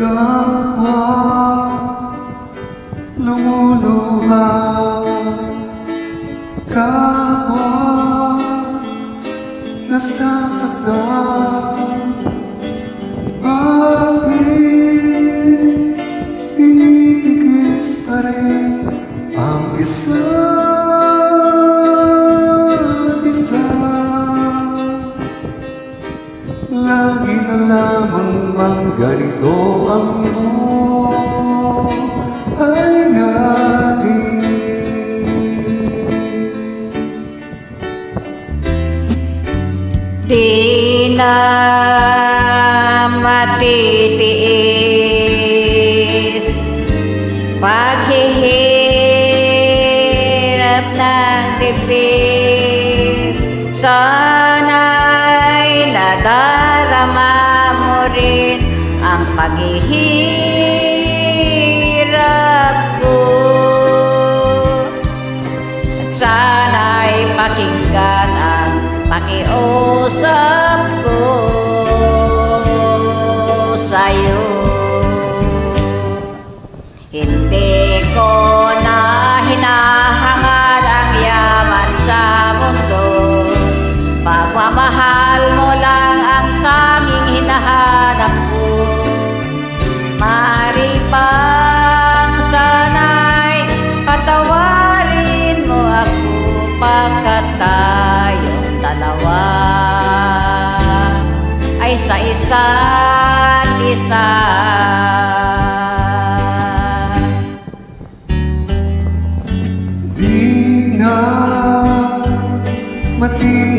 Kapwa lumuluha, kapwa nasasaktan. Bakit tinitigis pa rin ang isa't isa? Lagi na lamang bang ganito ang buhay natin? Di na matitiis paghihirap ng dibdib. Sana'y nadarama mo rin ang paghihirap ko, at sana'y pakinggan ang pakiusap ko sa'yo. Hindi ko na hinahangad ang yaman sa mundo, pagmamahal mo lang ang tanging hinahanap ko. Maaari bang sana'y patawarin mo ako, pagkat tayong dalawa ay sa isa't isa. Di na matitiis